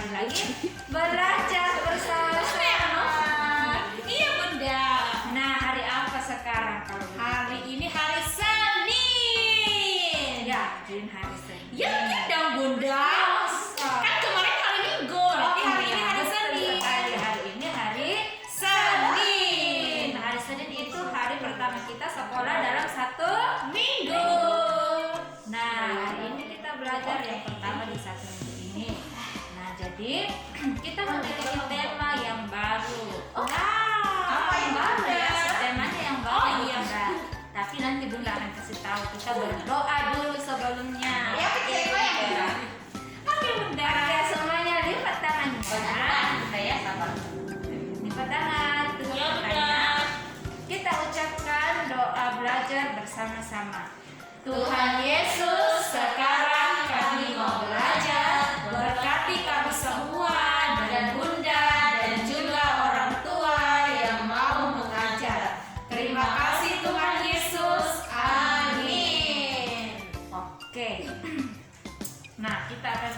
kembali lagi belajar bersama-sama. Iya Bunda. Nah, hari apa sekarang kalau begitu? Hari ini hari Senin. Ya, jadi hari Senin. Ya mungkin dong Bunda. Kan kemarin hari Minggu, berarti hari ini hari Senin. Hari ini hari Senin. Hari Senin itu hari pertama kita sekolah dalam satu Minggu. Nah, hari ini kita belajar yang pertama di satu minggu ini. Nah, jadi kita memiliki tema yang baru. Apa yang baru ya? Temanya yang baru. Oh, iya. Bunda. Tapi nanti Bunda akan kasih tahu. Kita berdoa dulu sebelumnya. Ya, betul ya. Oke Bunda. Oke, semuanya lipat tangannya. Saya sabar. Lipat tangan. Ya, Tutup Bunda. matanya. Kita ucapkan doa belajar bersama-sama. Tuhan Yesus, sekarang kami mau belajar. Berkati kami semua dan Bunda dan juga orang tua yang mau mengajar. Terima kasih Tuhan Yesus. Amin. Oke. Nah, kita akan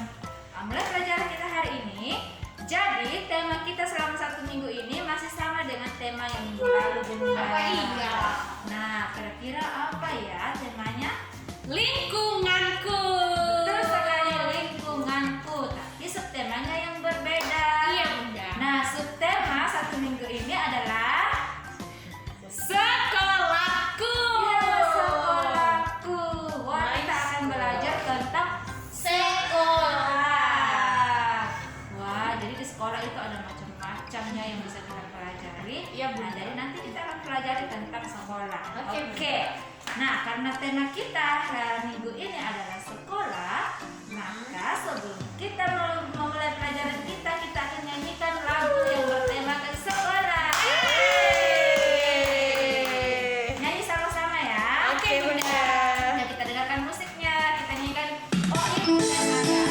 mulai pelajaran kita hari ini. Jadi, tema kita selama satu minggu ini masih sama dengan tema yang minggu lalu, Bunda. Apa iya? Nah, kira-kira apa ya temanya? Lingkunganku. Betul sekali, lingkunganku. Tapi subtemanya yang berbeda. Iya Bunda. Nah, subtema satu minggu ini adalah Sekolahku. ya, sekolahku. Wah, kita akan belajar tentang sekolah. Wah, jadi di sekolah itu ada macam-macamnya yang bisa kita pelajari. Iya, Nah, Bunda. jadi nanti kita akan pelajari tentang sekolah. Oke, Oke. Nah, karena tema kita minggu ini adalah sekolah, maka sebelum kita memulai pelajaran kita akan nyanyikan lagu yang bertemakan sekolah. Nyanyi sama-sama ya. Oke, Bunda. Nah, kita dengarkan musiknya, kita nyanyikan oh itu temanya.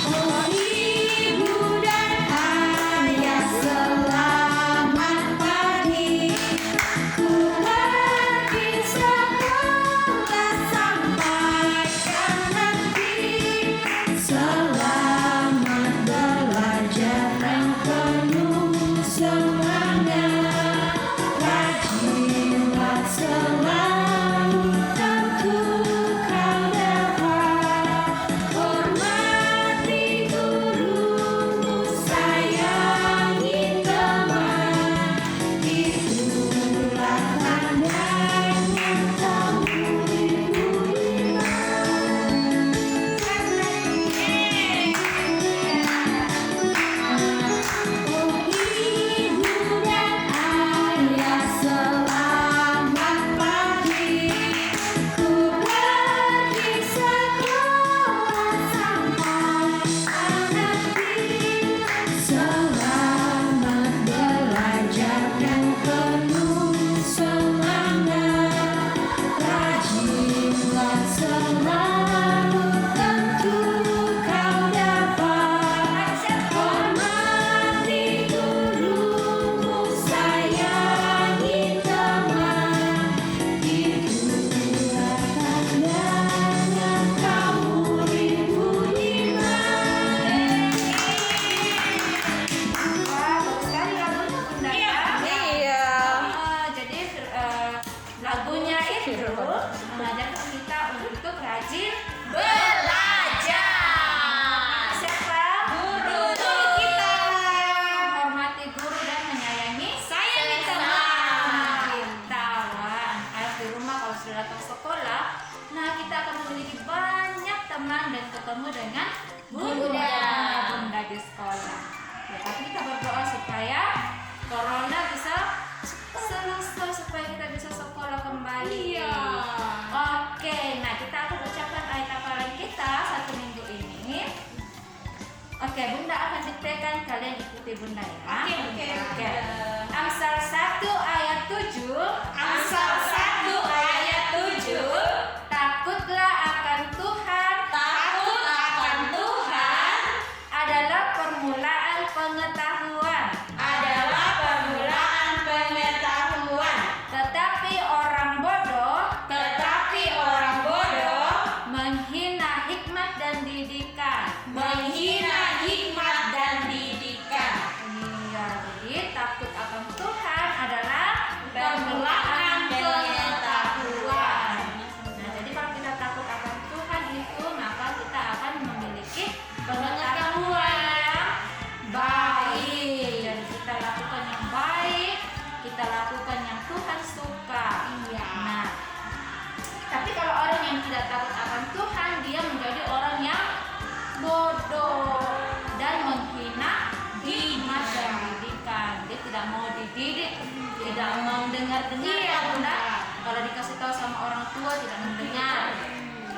Oh ibu dan ayah selamat pagi. Ku pergi sekolah sampaikan nanti. Selamat belajar yang penuh semangat. Rajinlah selalu tentu kau dapat. Hormati gurumu, sayangi teman. Itulah tandanya kamu Oh ibu dan ayah selamat pagi. Ku pergi sekolah sampai nanti. Selamat belajar dan penuh semangat. Rajinlah selalu tentu kau dapat. Hormati gurumu, sayangi teman. Itulah tandanya kamu budiman. Wah, bagus sekali lagunya Bunda ya. Iya. Jadi lagunya itu mengajarkan kita untuk rajin belajar. Siapa? Guru kita. Hormati guru dan menyayangi Sayangi teman teman. kita. Wah, anak di rumah kalau sudah datang sekolah, nah kita akan memiliki banyak teman dan ketemu dengan bunda di sekolah. Ya, tapi kita berdoa supaya corona bisa selesai, supaya kita bisa sekolah kembali. Iya. Oke, nah kita akan ucapkan ayat hafalan kita satu minggu ini. Oke, Bunda akan diktekan, kalian ikuti Bunda ya. Oke. Amsal 1 ayat 7. Amsal 1 ayat 7. Takutlah akan Tuhan. Takut akan Tuhan Adalah permulaan tidak mau dididik, tidak mau dengar-dengar Bunda. Kalau dikasih tahu sama orang tua tidak mendengar,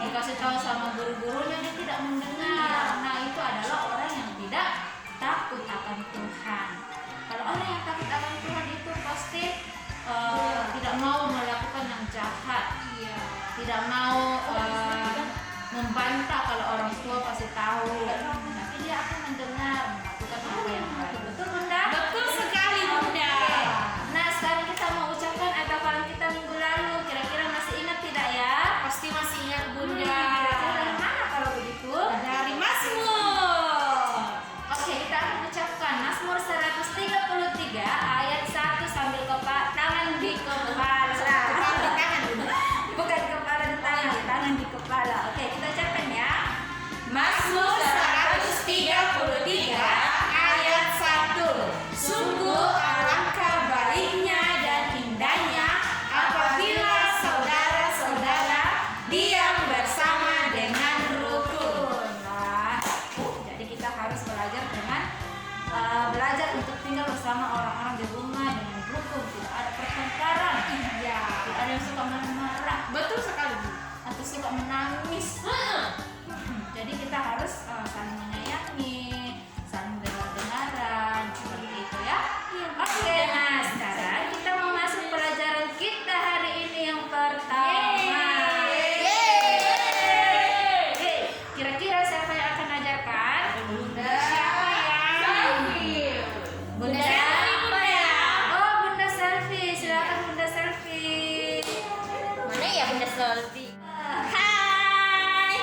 dikasih tahu sama guru-gurunya dia tidak mendengar. Nah itu adalah orang yang tidak takut akan Tuhan. Kalau orang yang takut akan Tuhan itu pasti tidak mau melakukan yang jahat, tidak mau membantah kalau orang tua pasti tahu, tapi dia akan mendengar, melakukan apa yang baik. Betul Bunda? Betul sekali Bunda. Nah sekarang kita mau ucapkan hafalan kita minggu lalu. Kira-kira masih ingat tidak ya? Pasti masih ingat Bunda. Kira-kira dari mana kalau begitu? Dari Mazmur. Oke, kita akan ucapkan Mazmur 133 ayat 1 sambil tangan di kepala. Bukan kepala di tangan, tangan di kepala. Oke, kita ucapkan ya. Mazmur 133 ayat 1. Sungguh alangkah baiknya dan indahnya apabila saudara-saudara diam bersama dengan rukun. Nah, jadi kita harus belajar belajar untuk tinggal bersama orang-orang di rumah dengan rukun, tidak ada pertengkaran. Iya. Tidak ada yang suka marah-marah. Betul sekali Bu. Atau suka menangis. Jadi kita harus saling menyayangi, saling dengar-dengaran, seperti itu ya. Oke, nah sekarang kita mau masuk pelajaran kita hari ini yang pertama. Kira-kira siapa yang akan ajarkan? Bunda. Bunda siapa ya? Oh, Bunda Selfie. Silakan Bunda Selfie. Mana ya Bunda Selfie? Hai.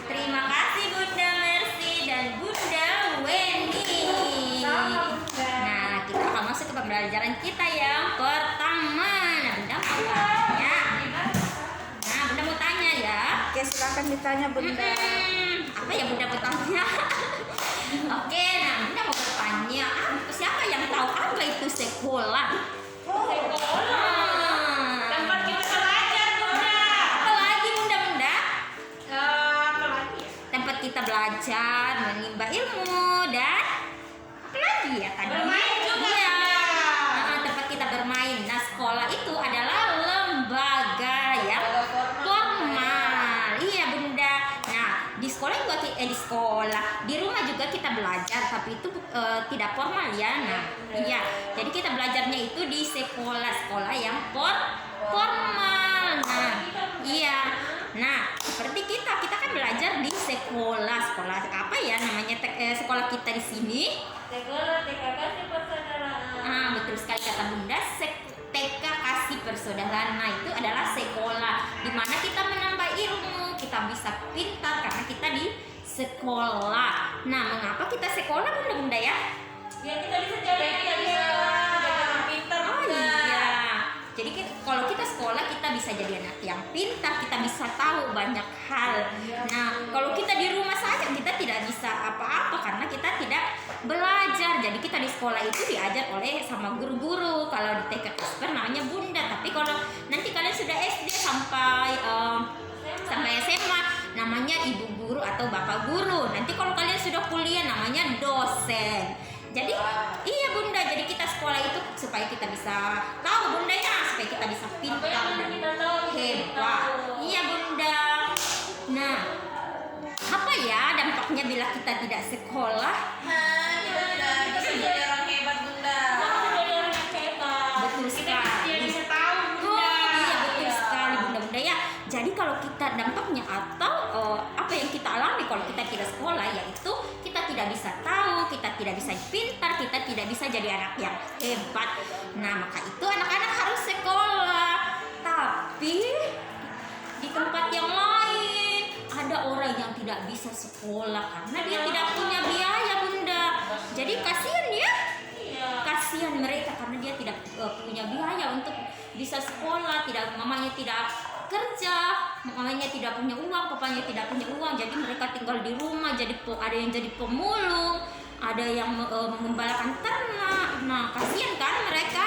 Terima kasih Bunda Mercy dan Bunda Wendy. Sama Bunda. Nah, kita akan masuk ke pembelajaran kita yang pertama. Nah, Bunda mau tanya. Nah, Bunda mau tanya ya. Oke, silakan ditanya Bunda. Apa ya Bunda mau tanya? Oke, nah Bunda mau bertanya. Siapa yang tahu apa itu sekolah? Tempat kita belajar Bunda. Apa lagi Bunda? Apa lagi ya? Tempat kita belajar, menimba ilmu dan apa lagi ya tadi? Bermain juga, Iya. Bunda. Tempat kita bermain. Nah, sekolah itu adalah lembaga yang formal. Iya Bunda. Nah, di sekolah juga di rumah juga kita belajar, tapi itu tidak formal ya. Nah, iya. Jadi kita belajarnya itu di sekolah yang formal. Nah, iya. Nah, seperti kita kan belajar di sekolah apa ya namanya sekolah kita di sini? Sekolah TK Kasih Persaudaraan. Ah, betul sekali kata Bunda. TK Kasih Persaudaraan. Nah, itu adalah sekolah di mana kita menambah ilmu, kita bisa pintar karena kita di sekolah. Nah, mengapa kita sekolah Bunda ya? Ya kita bisa jadi pintar. Oh iya. Jadi kalau kita sekolah kita bisa jadi anak yang pintar, kita bisa tahu banyak hal. Nah, kalau kita di rumah saja kita tidak bisa apa-apa karena kita tidak belajar. Jadi kita di sekolah itu diajar oleh sama guru-guru. Kalau di TK Kasper namanya Bunda, tapi kalau nanti kalian sudah SD sampai SMA namanya ibu guru atau bapak guru. Nanti kalau kalian sudah kuliah namanya dosen. Jadi iya Bunda, jadi kita sekolah itu supaya kita bisa tahu Bunda ya, supaya kita bisa pintar dan hebat. Iya Bunda. Nah, apa ya dampaknya bila kita tidak sekolah? Kita jadi orang hebat Bunda. Betul sekali. bisa tahu Oh iya betul sekali Bunda ya. Jadi kalau kita dampaknya atau apa yang kita alami kalau kita tidak sekolah, yaitu kita tidak bisa tahu, kita tidak bisa pintar, kita tidak bisa jadi anak yang hebat. Nah, maka itu anak-anak harus sekolah. Tapi di tempat yang lain ada orang yang tidak bisa sekolah karena dia tidak punya biaya Bunda. Jadi kasihan ya. Kasihan mereka karena dia tidak punya biaya untuk bisa sekolah, mamanya tidak kerja, mamanya tidak punya uang, papanya tidak punya uang, jadi mereka tinggal di rumah, jadi ada yang jadi pemulung, ada yang mengembalakan ternak. Nah, kasihan kan mereka.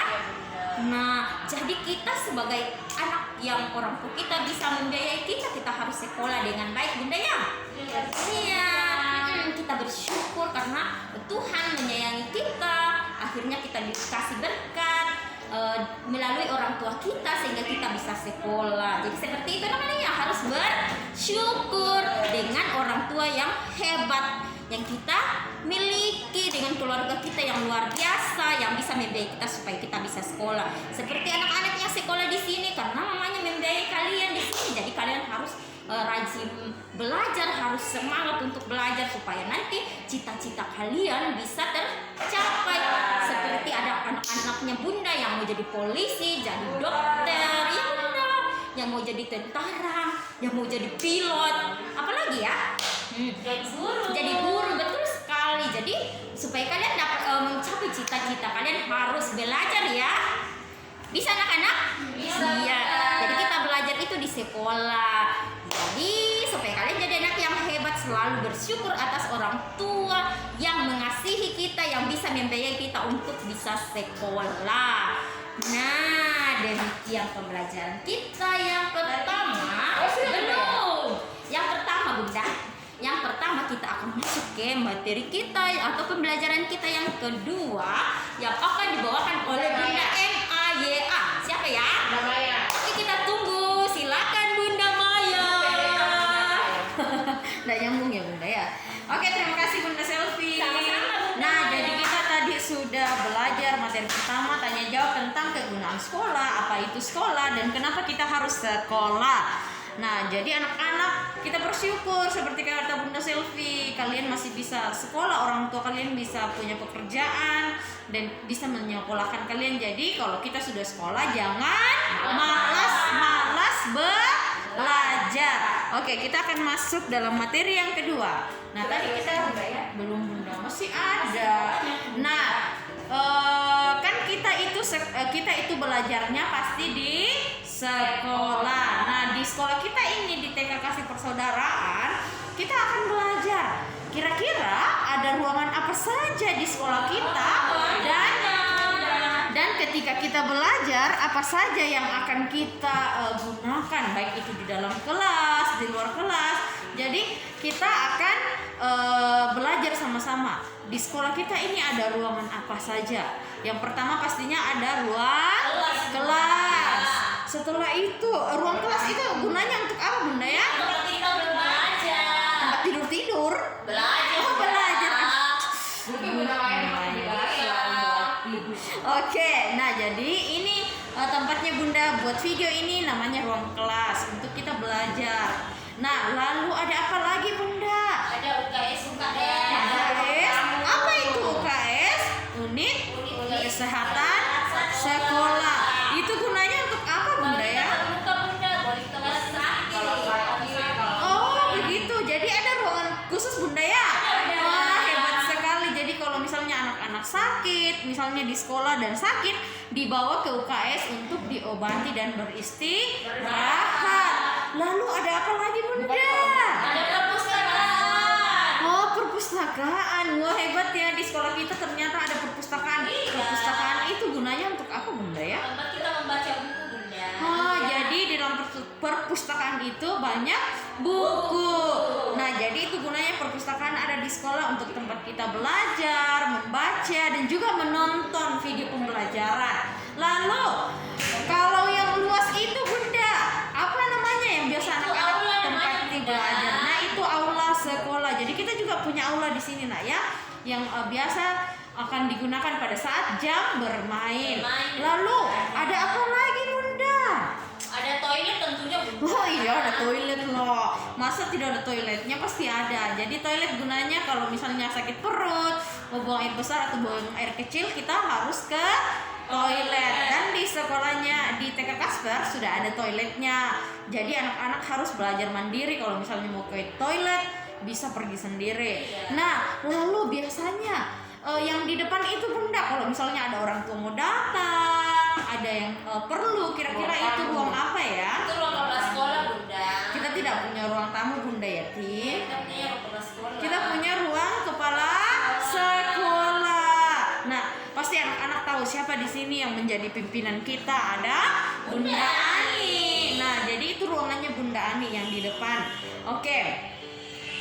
Nah, jadi kita sebagai anak yang orang tua kita bisa membiayai kita harus sekolah dengan baik Bunda ya. Iya, kita bersyukur karena Tuhan menyayangi kita. Akhirnya kita dikasih melalui orang tua kita sehingga kita bisa sekolah. Jadi seperti itu namanya, harus bersyukur dengan orang tua yang hebat yang kita miliki, dengan keluarga kita yang luar biasa yang bisa membiayai kita supaya kita bisa sekolah. Seperti anak-anak yang sekolah di sini karena mamanya membiayai kalian di sini, jadi kalian harus rajin belajar, harus semangat untuk belajar supaya nanti cita-cita kalian bisa tercapai. Seperti ada anak-anaknya bunda yang mau jadi polisi, jadi dokter, ya bunda, yang mau jadi tentara, yang mau jadi pilot, apalagi ya? Jadi guru, betul sekali. Jadi supaya kalian dapat mencapai cita-cita kalian harus belajar ya. Bisa anak-anak? Bisa. Iya. Jadi kita belajar itu di sekolah. Jadi supaya kalian jadi anak yang hebat, selalu bersyukur atas orang tua yang mengasihi kita, yang bisa membiayai kita untuk bisa sekolah. Nah, demikian pembelajaran kita yang pertama. Belum. Yang pertama, Bunda. Yang pertama kita akan masuk ke materi kita atau pembelajaran kita yang kedua yang akan dibawakan oleh Bunda Maya. Siapa ya? Bunda Maya. Oke, kita tunggu. Silakan Bunda Maya. Nggak nyambung ya Bunda ya. Oke, terima kasih Bunda Selfie. Sama-sama, Bunda. Nah, jadi kita tadi sudah belajar materi pertama, tanya jawab tentang kegunaan sekolah, apa itu sekolah dan kenapa kita harus sekolah. Nah, jadi anak-anak kita bersyukur seperti kata Bunda Selfie, kalian masih bisa sekolah, orang tua kalian bisa punya pekerjaan dan bisa menyekolahkan kalian. Jadi kalau kita sudah sekolah jangan malas-malas belajar. Oke, kita akan masuk dalam materi yang kedua. Nah, tadi kita belum Bunda, masih ada. Nah, kan kita itu belajarnya pasti di sekolah. Nah, di sekolah kita ini di TK Kasih Persaudaraan kita akan belajar. Kira-kira ada ruangan apa saja di sekolah kita dan ketika kita belajar apa saja yang akan kita gunakan, baik itu di dalam kelas, di luar kelas. Jadi kita akan belajar sama-sama. Di sekolah kita ini ada ruangan apa saja? Yang pertama pastinya ada ruang kelas. Setelah itu ruang kelas itu gunanya untuk apa Bunda ya? Tempat kita belajar. Tempat tidur-tidur. Belajar. Oh, belajar. Oke, nah jadi ini tempatnya Bunda buat video ini namanya ruang kelas untuk kita belajar. Nah, lalu ada apa lagi Bunda? Ada UKS, UKS. UKS. Apa itu UKS? Unit Kesehatan Sekolah. Itu gunanya untuk apa Bunda ya? Oh, begitu. Jadi ada ruangan khusus Bunda ya? Wah, hebat sekali. Jadi kalau misalnya anak-anak sakit, misalnya di sekolah dan sakit, dibawa ke UKS untuk diobati dan beristirahat. Lalu ada apa lagi Bunda? Ada perpustakaan. Oh, perpustakaan. Wah, hebat ya, di sekolah kita ternyata ada perpustakaan. Perpustakaan itu gunanya untuk apa Bunda ya? Tempat kita membaca buku Bunda. Oh, jadi di dalam perpustakaan itu banyak buku. Nah, jadi itu gunanya perpustakaan ada di sekolah untuk tempat kita belajar, membaca, dan juga menonton video pembelajaran. Lalu, kalau yang luas itu Bunda, apa namanya yang biasa anak-anak tempat belajar? Nah, itu aula sekolah. Jadi kita juga punya aula di sini nak ya, yang biasa akan digunakan pada saat jam bermain. Lalu, ada apa lagi Bunda? Ada toilet tentunya Bunda. Oh iya, ada toilet loh. Masa tidak ada toiletnya? Pasti ada. Jadi toilet gunanya kalau misalnya sakit perut, mau buang air besar atau buang air kecil, kita harus ke toilet. Dan di sekolahnya di TK Kasper sudah ada toiletnya. Jadi anak-anak harus belajar mandiri. Kalau misalnya mau ke toilet bisa pergi sendiri. Nah, lalu biasanya yang di depan itu Bunda, kalau misalnya ada orang tua mau datang, ada yang perlu, kira-kira itu ruang apa ya? Itu ruang kepala sekolah Bunda. Kita tidak punya ruang tamu Bunda ya, Tin. Kita punya ruang kepala sekolah. Kita punya ruang kepala sekolah. Nah, pasti anak-anak tahu siapa di sini yang menjadi pimpinan kita. Ada Bunda Ani. Nah, jadi itu ruangannya Bunda Ani yang di depan. Oke.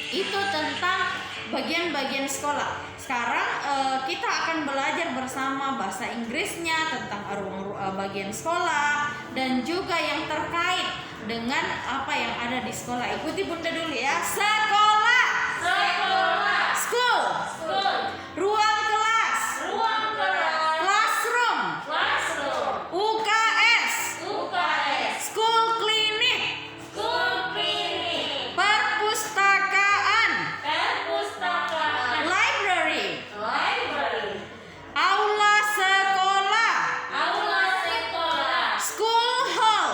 Itu tentang bagian-bagian sekolah. Sekarang kita akan belajar bersama bahasa Inggrisnya tentang bagian sekolah dan juga yang terkait dengan apa yang ada di sekolah. Ikuti Bunda dulu ya. Sekolah. Sekolah. School. School. Ruang kelas. Ruang kelas. Classroom. Classroom. UKS. UKS. School clinic. School clinic. Perpustakaan. Perpustakaan. Library. Library. Aula sekolah. Aula sekolah. School hall.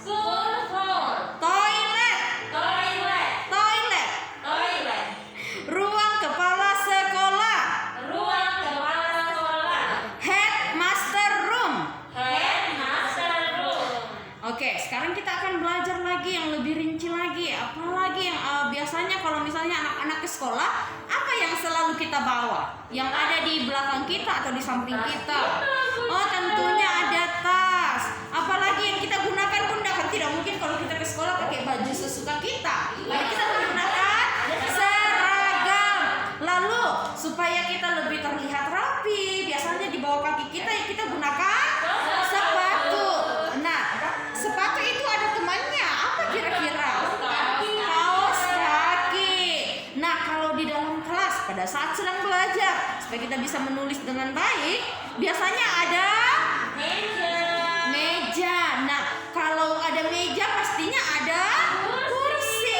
School hall. Toilet. Toilet. Toilet. Toilet. Ruang kepala sekolah. Ruang kepala sekolah. Headmaster room. Headmaster room. Oke, sekarang kita akan belajar lagi yang lebih rinci lagi. Apalagi yang biasanya kalau misalnya anak-anak ke sekolah, apa yang selalu kita bawa? Yang ada di belakang kita atau di samping kita? Oh, tentunya ada tas. Apalagi yang kita gunakan Bunda, kan tidak mungkin kalau kita ke sekolah pakai baju sesuka kita. Lalu kita menggunakan seragam. Lalu supaya kita lebih terlihat rapi, biasanya di bawah kaki kita ya kita gunakan sepatu. Nah, sepatu itu ada temannya. Apa kira-kira? Kaos kaki. Nah, kalau di dalam kelas pada saat sedang belajar supaya kita bisa menulis dengan baik, biasanya ada meja. Nah, kalau ada meja pastinya ada kursi.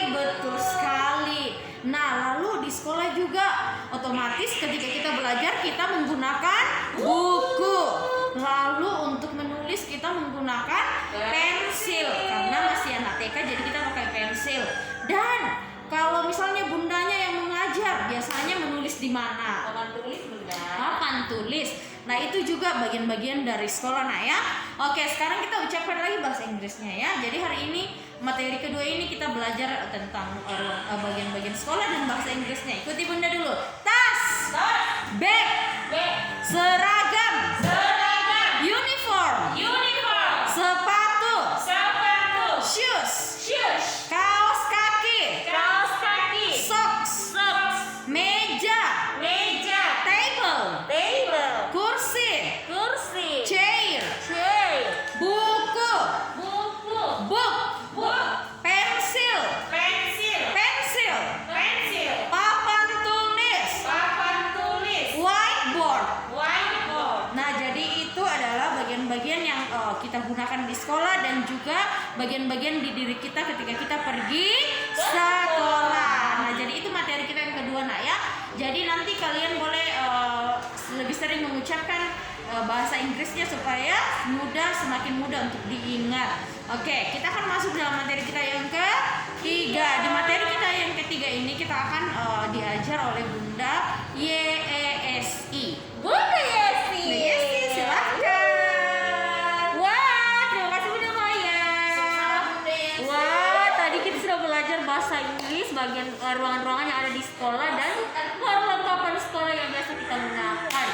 Betul sekali. Nah, lalu di sekolah juga otomatis ketika kita belajar kita menggunakan buku. Lalu untuk menulis kita menggunakan pensil karena masih anak TK jadi kita pakai pensil. Dan kalau misalnya bundanya yang mengajar biasanya menulis di mana? Papan tulis Bunda. Papan tulis. Nah, itu juga bagian-bagian dari sekolah nak ya. Oke, sekarang kita ucapkan lagi bahasa Inggrisnya ya. Jadi hari ini materi kedua ini kita belajar tentang bagian-bagian sekolah dan bahasa Inggrisnya. Ikuti Bunda dulu. Tas. Bag. Seragam. Uniform. Sepatu. Shoes. Kaos kaki. Socks. Meja. Table. Kursi. Chair. Buku. Book. Pensil. Papan tulis. Whiteboard. Nah, jadi itu adalah bagian-bagian yang kita gunakan di sekolah dan juga bagian-bagian di diri kita ketika kita pergi sekolah. Nah, jadi itu materi kita yang kedua nak ya. Jadi nanti kalian boleh lebih sering mengucapkan bahasa Inggrisnya supaya semakin mudah untuk diingat. Oke, kita akan masuk dalam materi kita yang ketiga. Di materi kita yang ketiga ini kita akan diajar oleh Bunda YESI. Bunda Yesi. Bunda Yesi, silahkan. Wah, terima kasih Bunda Maya. Wah, tadi kita sudah belajar bahasa Inggris bagian ruangan-ruangan yang ada di sekolah dan perlengkapan sekolah yang biasa kita gunakan.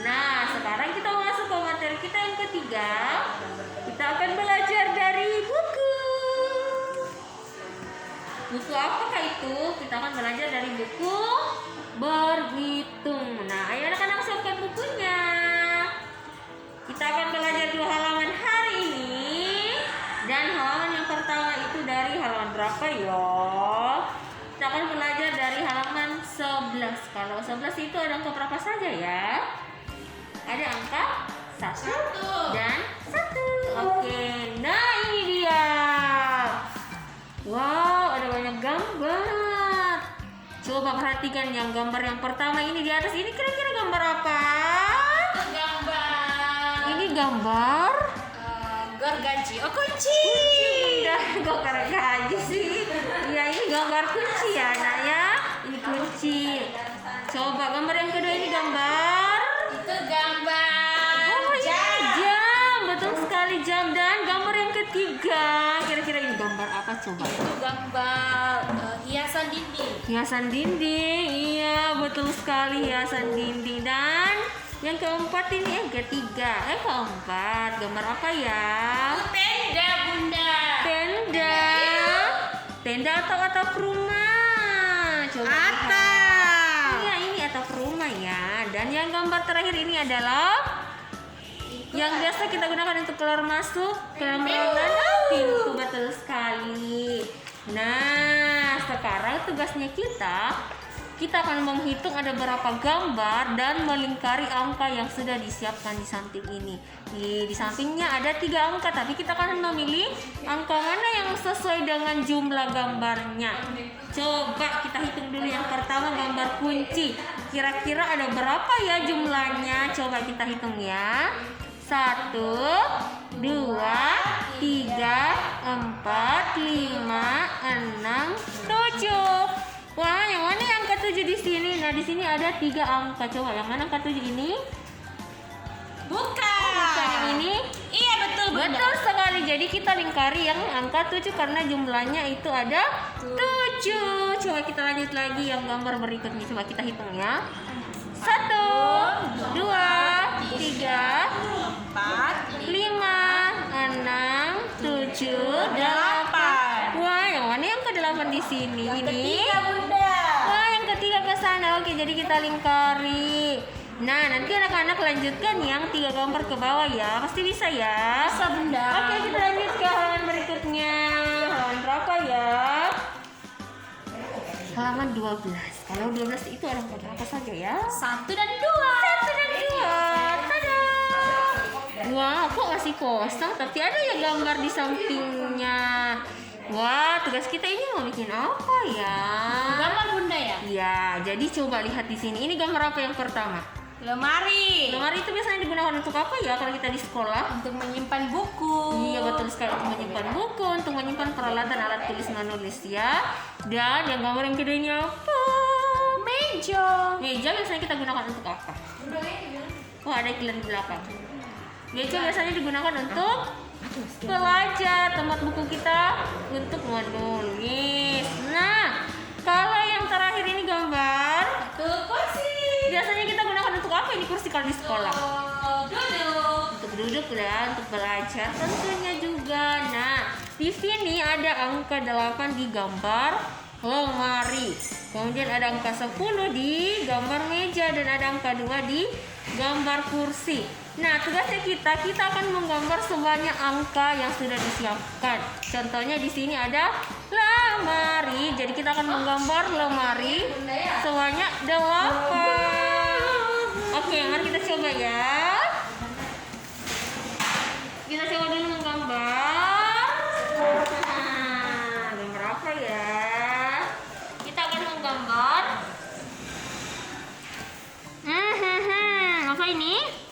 Nah, sekarang kita masuk ke materi kita yang ketiga. Kita akan belajar dari buku. Buku apakah itu? Kita akan belajar dari buku berhitung. Nah, ayo anak-anak siapkan bukunya. Kita akan belajar 2 halaman hari ini. Dan halaman yang pertama itu dari halaman berapa ya? Kita akan belajar dari halaman 11. Kalau 11 itu ada angka berapa saja ya? Ada angka 1 dan 1. Oke, nah ini dia. Wow, ada banyak gambar. Coba perhatikan yang gambar yang pertama ini di atas ini kira-kira gambar apa? Ini gambar gergaji. Oh, kunci. Kok gergaji sih? Ya, ini gambar kunci ya, nak ya. Ini kunci. Coba gambar yang kedua ini gambar. Itu gambar Jam. Betul sekali, jam. Dan gambar yang ketiga, kira-kira ini gambar apa coba? Itu gambar hiasan dinding. Hiasan dinding. Iya, betul sekali, hiasan dinding. Dan yang keempat ini keempat gambar apa ya? Tenda Bunda. Tenda atau atap rumah. Coba lihat. Dan yang gambar terakhir ini adalah yang biasa kita gunakan untuk keluar masuk ke dalam ruangan pintu. Betul sekali. Nah, sekarang tugasnya kita akan menghitung ada berapa gambar dan melingkari angka yang sudah disiapkan di samping ini. Di sampingnya ada 3 angka, tapi kita akan memilih angka mana yang sesuai dengan jumlah gambarnya. Coba kita hitung dulu yang pertama, gambar kunci. Kira-kira ada berapa ya jumlahnya? Coba kita hitung ya. 1, 2, 3, 4, 5, 6, 7. Wah, yang mana yang angka 7 di sini? Nah, di sini ada 3 angka. Coba yang mana angka 7 ini? Bukan. Bukan yang ini? Iya, betul, Bunda. Betul sekali. Jadi kita lingkari yang angka 7 karena jumlahnya itu ada 7. Coba kita lanjut lagi yang gambar berikutnya. Coba kita hitung ya. 1, 2, 3, 4, 5, 6, 7, 8. Wah, yang mana yang ke-8 di sini? Ini. Bunda. Wah, yang ketiga ke sana. Oke, jadi kita lingkari. Nah, nanti anak-anak lanjutkan yang 3 gambar ke bawah ya. Pasti bisa ya? Bisa, Bunda. Oke, kita lanjut ke halaman berikutnya. Halaman berapa ya? Halaman 12. Kalau 12 itu ada apa saja ya? 1 dan 2. 1 dan 2. Tada! Wah, kok masih kosong? Tapi ada ya gambar di sampingnya. Wah, tugas kita ini mau bikin apa ya? Gambar, Bunda ya? Ya, jadi coba lihat di sini. Ini gambar apa yang pertama? Lemari. Lemari itu biasanya digunakan untuk apa ya kalau kita di sekolah? Untuk menyimpan buku. Iya, betul sekali, untuk menyimpan buku, untuk menyimpan peralatan alat tulis menulis ya. Dan yang gambar yang kedua ini apa? Meja. Meja biasanya kita gunakan untuk apa? Wah, ada iklan di belakang. Meja biasanya digunakan untuk belajar, tempat buku kita untuk menulis. Nah, kalau yang terakhir ini gambar, Kursi. biasanya kita gunakan untuk apa ini kursi kalau di sekolah? Duduk. Untuk duduk ya, untuk belajar tentunya juga. Nah, di sini ada angka 8 di gambar lemari. Kemudian ada angka 10 di gambar meja dan ada angka 2 di gambar kursi. Nah, tugasnya kita akan menggambar semuanya angka yang sudah disiapkan. Contohnya di sini ada lemari. Jadi kita akan menggambar lemari semuanya 8. Oke, mari kita coba ya. Kita coba dulu menggambar. Gambar apa ya? Kita akan menggambar. Apa ini?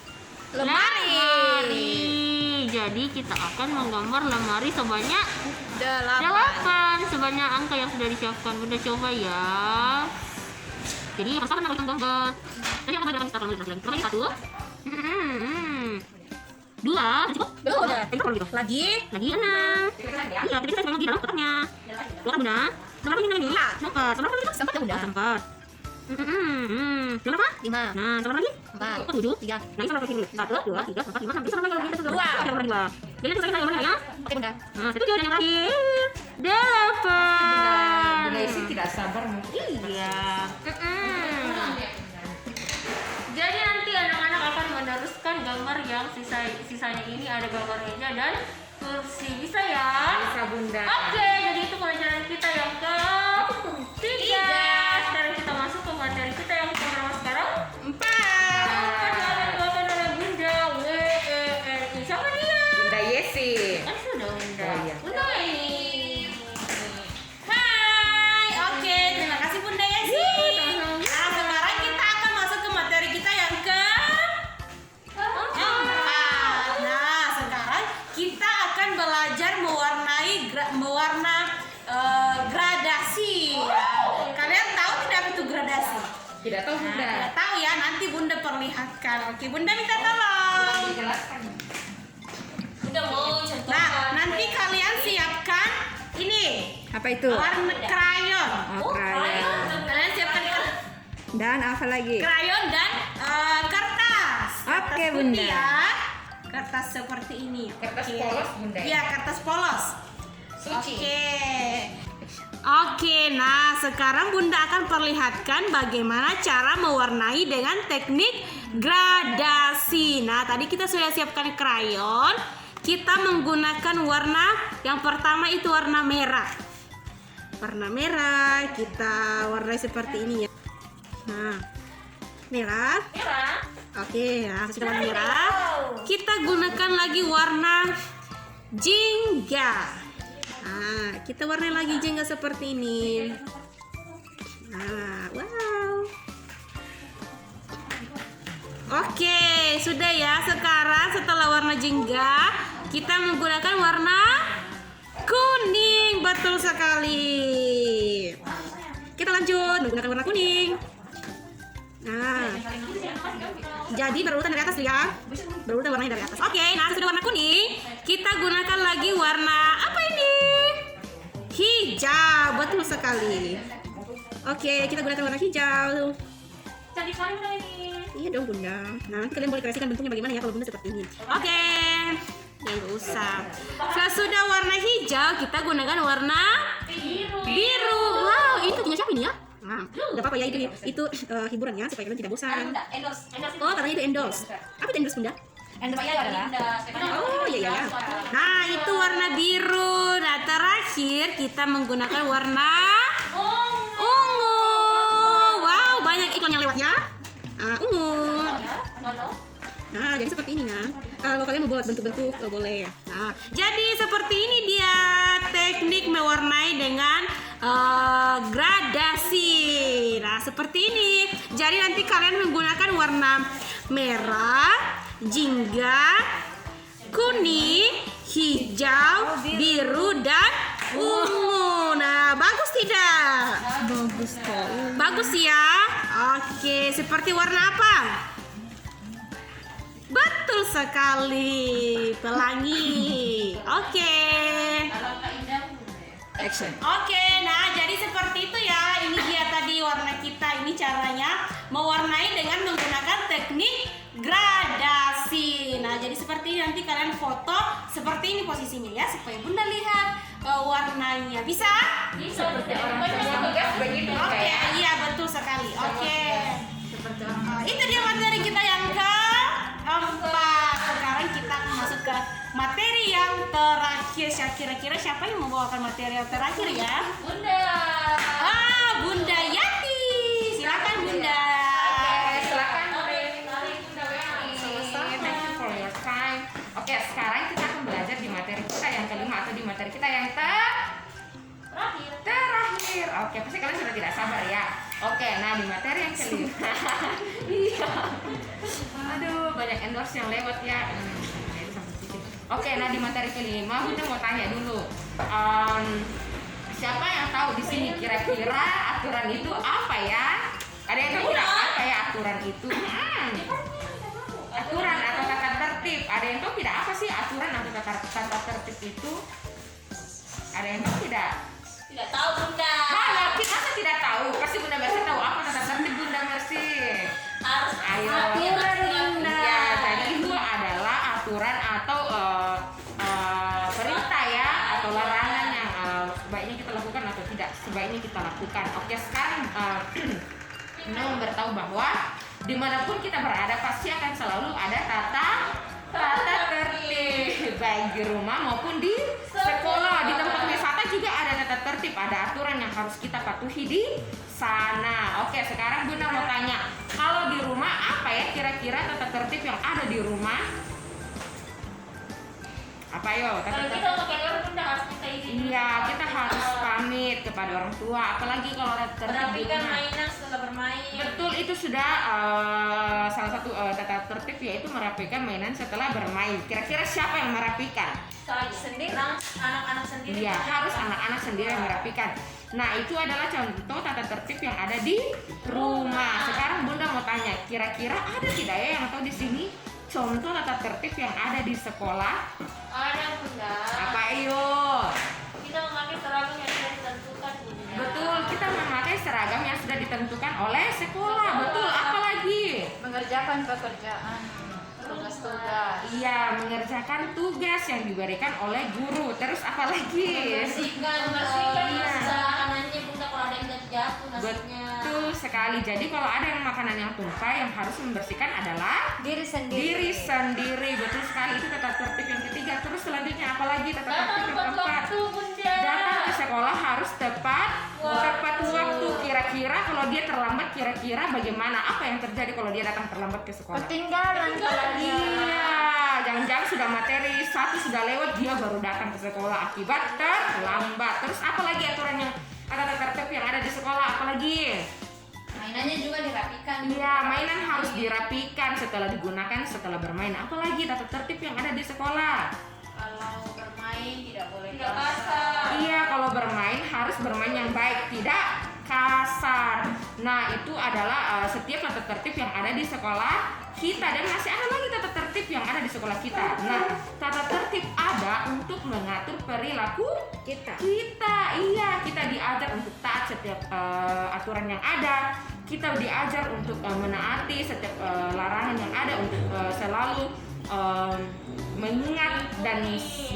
Lemari. Jadi kita akan menggambar lemari sebanyak 8. Sebanyak angka yang sudah disiapkan. Bunda coba ya. Jadi rasakan apa yang gambar. Tadi aku akan start lagi. Coba 1, 2, cukup? Belum. Gitu. Lagi. 6. Iya, kita bisa lagi dalam kotaknya. Dua kan Bunda? Berapa ini ini? Sempat. Berapa ini? Sempat ya, Bunda? Sempat. Berapa? 5. Nah, sama lagi? 4. 7. 3. Nah, ini sama lagi dulu. 1, 2, 3, 4, 5, sampai sama lagi. Dua. Jadi itu saya gambarnya ya. Oke, Bunda. Nah, 7 dan yang terakhir 8. Bunda Isi tidak sabar mungkin. Iya. Jadi nanti anak-anak akan meneruskan gambar yang sisanya ini ada gambar meja dan kursi. Bisa ya? Bisa Bunda. Oke, jadi itu pelajaran kita yang ke-3. Sekarang kita masuk ke materi kita yang ke-berapa sekarang? 4. Dilakukan oleh Bunda WENI. Siapa dia? Bunda Yesi. Kan sudah Bunda. Oh, iya. Bunda WENI. Hai. Oke, terima kasih Bunda Yesi. Nah, sekarang kita akan masuk ke materi kita yang ke-4. Nah, sekarang kita akan belajar mewarna gradasi. Kalian tahu tidak itu gradasi? Tidak tahu Nah, Bunda. tidak tahu ya, nanti Bunda perlihatkan. Oke, Bunda minta tolong. Dijelaskan. Nah, nanti kalian siapkan ini Apa itu? warna krayon. Oh, krayon. Kalian siapkan Dan apa lagi? krayon dan kertas. Oke, Kertas Bunda. putih ya. Kertas seperti ini. Kertas Oke. polos, Bunda. Iya, kertas polos. Suci. Oke. Oke, nah sekarang Bunda akan perlihatkan bagaimana cara mewarnai dengan teknik gradasi. Nah, tadi kita sudah siapkan krayon. Kita menggunakan warna yang pertama itu warna merah. Warna merah kita warnai seperti ini ya. Nah, merah. Merah. Oke, nah sudah warna merah. Kita gunakan lagi warna jingga. Nah, kita warnai lagi jingga seperti ini. Nah, wow. Oke, sudah ya. Sekarang setelah warna jingga, kita menggunakan warna kuning. Betul sekali. Kita lanjut menggunakan warna kuning. Nah, jadi berurutan dari atas tuh ya. Berurutan warnanya dari atas. Oke, nah sudah warna kuning. Kita gunakan lagi warna apa ini? Hijau. Betul sekali. Oke, kita gunakan warna hijau. Cantik sekali Bunda ini. Iya dong Bunda. Nah, nanti kalian boleh kreasikan bentuknya bagaimana ya kalau Bunda seperti ini. Oke. Yang usah. Sesudah warna hijau, kita gunakan warna biru. Wow, itu punya siapa ini ya? Nah, nggak apa-apa ya, itu hiburannya supaya kalian tidak bosan. Oh, katanya itu endorse. Apa itu endorse Bunda? Endorse adalah. Oh iya iya. Nah, itu warna biru. Nah, terakhir kita menggunakan warna ungu. Wow, banyak iklan yang lewat ya. Ungu. Nah, jadi seperti ini ya. Kalau kalian mau buat bentuk-bentuk, boleh. Nah, jadi seperti ini dia teknik mewarnai dengan gradasi. Nah, seperti ini. Jadi nanti kalian menggunakan warna merah, jingga, kuning, hijau, biru, dan ungu. Nah, bagus tidak? Bagus kok. Bagus ya. Oke, seperti warna apa? Betul sekali, pelangi. Oke. Action. Oke, nah jadi seperti itu ya. Ini dia tadi warna kita. Ini caranya mewarnai dengan menggunakan teknik gradasi. Nah, jadi seperti ini nanti kalian foto seperti ini posisinya ya supaya Bunda lihat warnanya. Bisa? Bisa. Begitu. Oke, iya betul sekali. Oke. Itu dia materi kita yang keempat. Sekarang kita akan masuk ke materi yang terakhir. Kira-kira siapa yang membawakan materi yang terakhir ya? Bunda. Bunda Yati. Silakan Bunda. Silakan Bunda Yati. Thank you for your time. Oke, sekarang kita akan belajar di materi kita yang kelima atau di materi kita yang terakhir. Oke, pasti kalian sudah tidak sabar ya. Oke, nah di materi yang kelima. Iya. Aduh, banyak endorse yang lewat ya. Oke, nah di materi kelima Bunda mau tanya dulu. Siapa yang tahu di sini kira-kira aturan itu apa ya? Ada yang tahu tidak apa ya aturan itu? Aturan atau tata tertib. Ada yang tahu tidak apa sih aturan atau tata tertib itu? Ada yang tahu tidak? Tidak tahu Bunda. Halo, kita tidak tahu. Pasti Bunda Mercy tahu apa tata tertib Bunda Mercy. Harus Ayo. aturan Bunda. Ya, jadi itu adalah aturan atau perintah ya atau larangan yang sebaiknya kita lakukan atau tidak sebaiknya kita lakukan. Oke, sekarang Bunda memberitahu bahwa dimanapun kita berada pasti akan selalu ada tata tertib baik di rumah maupun di sekolah, di tempat wisata juga ada tata tertib, ada aturan yang harus kita patuhi di sana. Oke, sekarang Bunda mau tanya, kalau di rumah apa ya kira-kira tata tertib yang ada di rumah? Apa yo? Kalau kita untuk keluar Bunda harus minta izin. Iya, kita harus pamit kepada orang tua, apalagi kalau tata tertib di Merapikan rumah. mainan setelah bermain. Betul, itu sudah salah satu tata tertib yaitu merapikan mainan setelah bermain. Kira-kira siapa yang merapikan? Saya sendiri. Anak-anak sendiri. Iya, harus anak-anak sendiri yang merapikan. Nah, itu adalah contoh tata tertib yang ada di rumah. Sekarang Bunda mau tanya, kira-kira ada tidak ya yang tahu di sini contoh tata tertib yang ada di sekolah? Ada Bunda. Apa ayo? Kita memakai seragam yang sudah ditentukan Bunda. Betul, kita memakai seragam yang sudah ditentukan oleh sekolah. Betul, apalagi? Mengerjakan pekerjaan. Tugas-tugas. Iya, mengerjakan tugas yang diberikan oleh guru. Terus apa lagi? Membersihkan Iya. usaha ada yang jatuh nasinya. Betul sekali. Jadi kalau ada yang makanan yang tumpah, yang harus membersihkan adalah Diri sendiri. diri sendiri. Betul sekali, itu tata tertib yang ketiga. Terus selanjutnya apa lagi tata tertib yang keempat? Datang ke sekolah harus tepat waktu. Kira-kira kalau dia terlambat, kira-kira bagaimana? Apa yang terjadi kalau dia datang terlambat ke sekolah? Ketinggalan pelajaran. Iya, jangan-jangan sudah materi satu sudah lewat, dia baru datang ke sekolah akibat terlambat. Terus apa lagi aturan yang tata tertib yang ada di sekolah? Apa lagi? Mainannya juga dirapikan. Iya, mainan harus dirapikan setelah digunakan, setelah bermain. Apalagi tata tertib yang ada di sekolah? Kalau bermain tidak boleh Tidak kasar. Iya, kalau bermain harus bermain yang baik, tidak kasar. Nah, itu adalah setiap tata tertib yang ada di sekolah kita, dan masih ada lagi tata tertib yang ada di sekolah kita. Nah, tata tertib ada untuk mengatur perilaku Kita. Iya, kita diajar untuk taat setiap aturan yang ada. Kita diajar untuk menaati setiap larangan yang ada, untuk selalu mengingat, dan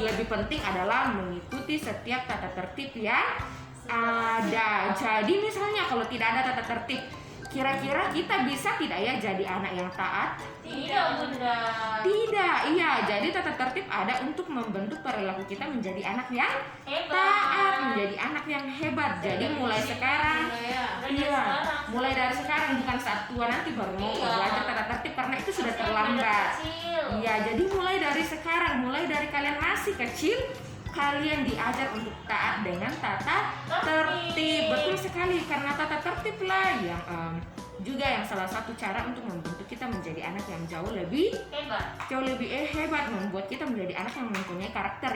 lebih penting adalah mengikuti setiap tata tertib yang ada. Jadi misalnya kalau tidak ada tata tertib, kira-kira kita bisa tidak ya jadi anak yang taat? Tidak, Bunda. Tidak, iya. Jadi tata tertib ada untuk membentuk perilaku kita menjadi anak yang Hebat. taat, menjadi anak yang hebat. Jadi mulai sekarang, iya, mulai dari sekarang, bukan saat tua nanti baru mau belajar tata tertib karena itu sudah terlambat. Iya, jadi mulai dari sekarang, mulai dari kalian masih kecil, kalian diajar untuk taat dengan tata tertib. Betul sekali, karena tata tertib lah yang juga yang salah satu cara untuk membentuk kita menjadi anak yang jauh lebih hebat, membuat kita menjadi anak yang mempunyai karakter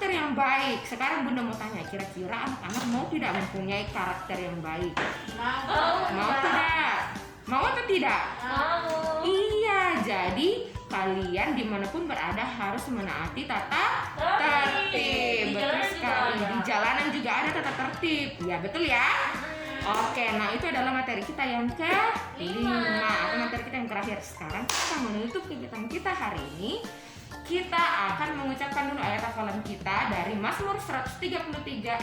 yang baik. Sekarang Bunda mau tanya, kira-kira anak-anak mau tidak mempunyai karakter yang baik? Mau tidak? Mau atau tidak? Mau. Iya, jadi kalian dimanapun berada harus menaati tata tertib. Di Betul jalanan juga sekali. ada. Di jalanan juga ada tata tertib. Ya, betul ya. Oke, nah itu adalah materi kita yang ke-5 atau materi kita yang terakhir. Sekarang kita menutup kegiatan kita hari ini. Kita akan mengucapkan dulu ayat hafalan kita dari Mazmur 133.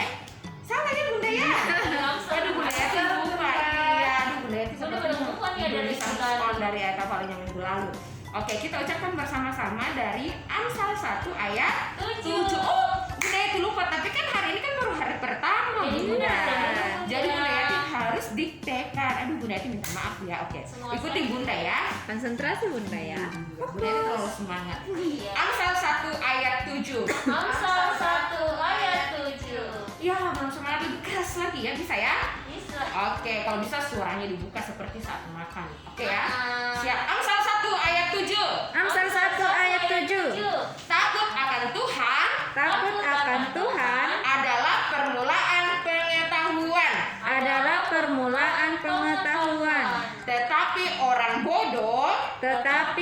Salah ya Bunda ya? Aduh, Bunda Yati lupa. Iya, aduh Bunda Yati seperti lupa nih dari sekolah dari ayat hafalan yang minggu lalu. Oke, kita ucapkan bersama-sama dari Amsal 1 ayat 7. Oh, Bunda Yati lupa, tapi kan hari ini kan baru hari pertama, Bunda. Jadi Bunda Yati harus diktekan. Aduh, Bunda Yati minta maaf ya. Oke, ikuti Bunda ya. Konsentrasi Bunda ya. Bunda Yati terlalu semangat. Amsal 1 ayat 7. Amsal 1 ayat 7. Ya, belum semangat, lebih keras lagi ya, bisa ya? Bisa. Oke, kalau bisa suaranya dibuka seperti saat makan. Oke ya? Siap. Amsal 1 ayat 7. Amsal 1 ayat 7. Takut akan Tuhan Takut akan Tuhan adalah permulaan pengetahuan, adalah permulaan pengetahuan. tetapi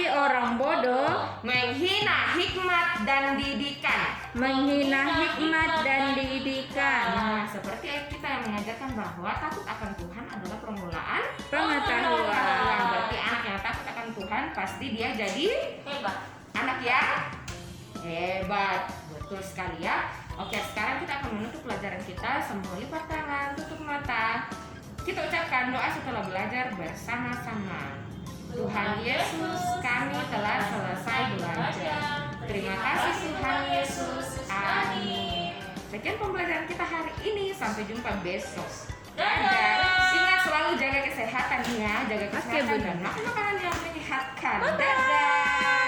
orang bodoh menghina hikmat dan didikan. Nah, seperti ayat kita yang mengajarkan bahwa takut akan Tuhan adalah permulaan pengetahuan. Berarti anak yang takut akan Tuhan pasti dia jadi Hebat. anak yang hebat. Betul sekali ya. Oke, sekarang kita akan menutup pelajaran kita. Semua lipat tangan, tutup mata. Kita ucapkan doa setelah belajar bersama-sama. Tuhan Yesus, kami telah selesai belajar. Terima kasih Tuhan Yesus. Amin. Sekian pembelajaran kita hari ini. Sampai jumpa besok. Dadah. Ingat selalu jaga kesehatan ya, jaga kesehatan dan makan makanan yang menyehatkan. Dadah.